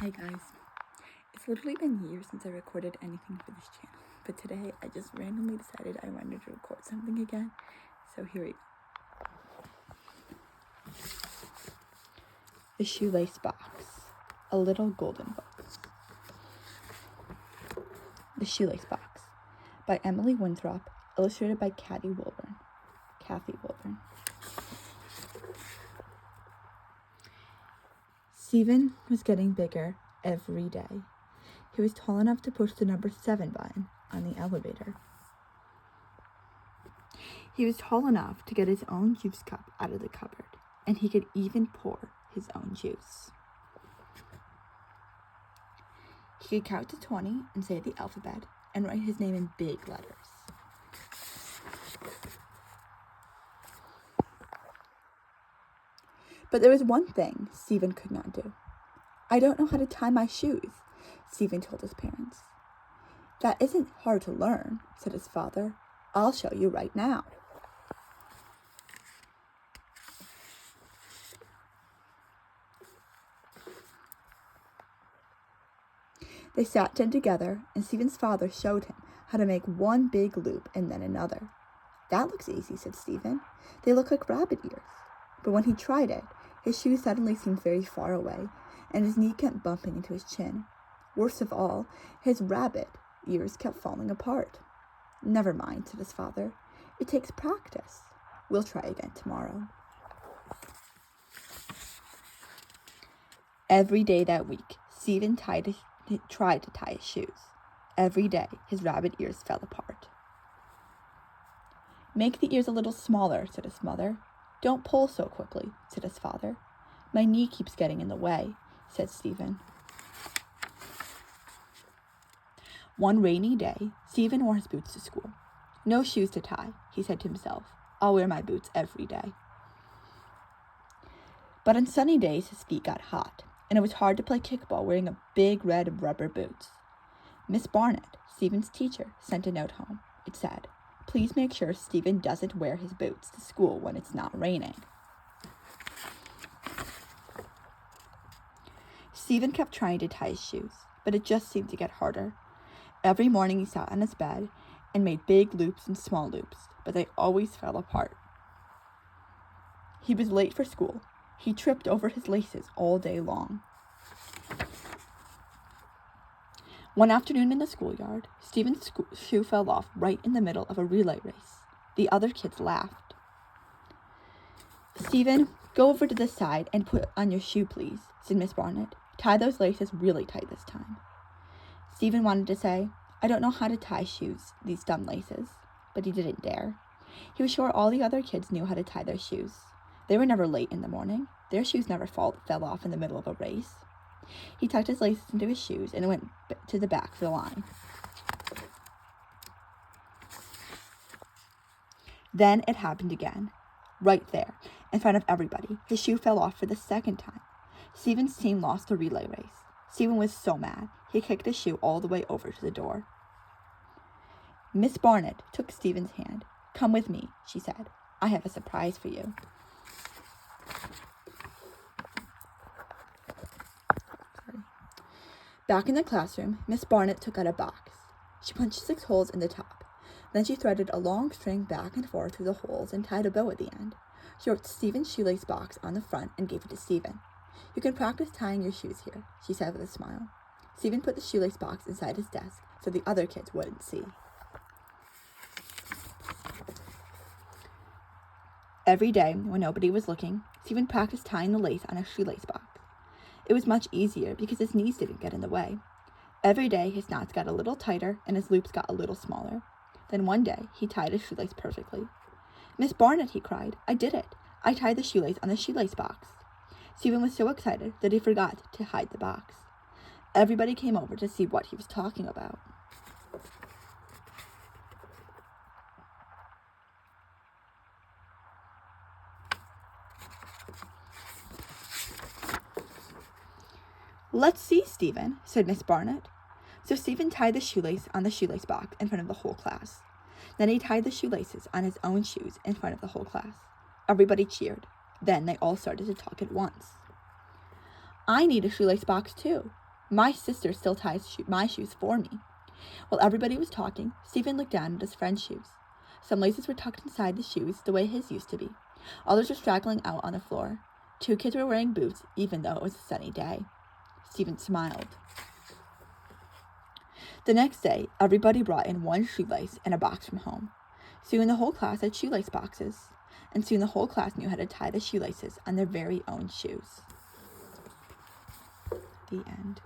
Hi guys, it's literally been years since I recorded anything for this channel, but today I just randomly decided I wanted to record something again, so here we go. The Shoelace Box, a little golden book. The Shoelace Box, by Emily Winthrop, illustrated by Kathy Wilburn. Stephen was getting bigger every day. He was tall enough to push the number 7 button on the elevator. He was tall enough to get his own juice cup out of the cupboard, and he could even pour his own juice. He could count to 20 and say the alphabet and write his name in big letters. But there was one thing Stephen could not do. "I don't know how to tie my shoes," Stephen told his parents. "That isn't hard to learn," said his father. "I'll show you right now." They sat down together, and Stephen's father showed him how to make one big loop and then another. "That looks easy," said Stephen. "They look like rabbit ears." But when he tried it, his shoes suddenly seemed very far away, and his knee kept bumping into his chin. Worst of all, his rabbit ears kept falling apart. "Never mind," said his father. "It takes practice. We'll try again tomorrow." Every day that week, Stephen tried to tie his shoes. Every day, his rabbit ears fell apart. "Make the ears a little smaller," said his mother. "Don't pull so quickly," said his father. "My knee keeps getting in the way," said Stephen. One rainy day, Stephen wore his boots to school. "No shoes to tie," he said to himself. "I'll wear my boots every day." But on sunny days, his feet got hot, and it was hard to play kickball wearing a big red rubber boots. Miss Barnett, Stephen's teacher, sent a note home. It said, "Please make sure Stephen doesn't wear his boots to school when it's not raining." Stephen kept trying to tie his shoes, but it just seemed to get harder. Every morning he sat on his bed and made big loops and small loops, but they always fell apart. He was late for school. He tripped over his laces all day long. One afternoon in the schoolyard, Stephen's shoe fell off right in the middle of a relay race. The other kids laughed. "Stephen, go over to this side and put on your shoe, please," said Miss Barnett. "Tie those laces really tight this time." Stephen wanted to say, "I don't know how to tie shoes, these dumb laces," but he didn't dare. He was sure all the other kids knew how to tie their shoes. They were never late in the morning. Their shoes never fell off in the middle of a race. He tucked his laces into his shoes and went to the back of the line. Then it happened again. Right there, in front of everybody, his shoe fell off for the second time. Stephen's team lost the relay race. Stephen was so mad, he kicked his shoe all the way over to the door. Miss Barnett took Stephen's hand. "Come with me," she said. "I have a surprise for you." Back in the classroom, Miss Barnett took out a box. She punched 6 holes in the top. Then she threaded a long string back and forth through the holes and tied a bow at the end. She wrote Stephen's Shoelace Box on the front and gave it to Stephen. "You can practice tying your shoes here," she said with a smile. Stephen put the shoelace box inside his desk so the other kids wouldn't see. Every day, when nobody was looking, Stephen practiced tying the lace on a shoelace box. It was much easier because his knees didn't get in the way. Every day, his knots got a little tighter and his loops got a little smaller. Then one day, he tied his shoelace perfectly. "Miss Barnett," he cried, "I did it! I tied the shoelace on the shoelace box." Stephen was so excited that he forgot to hide the box. Everybody came over to see what he was talking about. "Let's see, Stephen," said Miss Barnett. So Stephen tied the shoelace on the shoelace box in front of the whole class. Then he tied the shoelaces on his own shoes in front of the whole class. Everybody cheered. Then they all started to talk at once. "I need a shoelace box too. My sister still ties my shoes for me." While everybody was talking, Stephen looked down at his friend's shoes. Some laces were tucked inside the shoes the way his used to be. Others were straggling out on the floor. 2 kids were wearing boots, even though it was a sunny day. Stephen smiled. The next day, everybody brought in 1 shoelace and a box from home. Soon the whole class had shoelace boxes, and soon the whole class knew how to tie the shoelaces on their very own shoes. The end.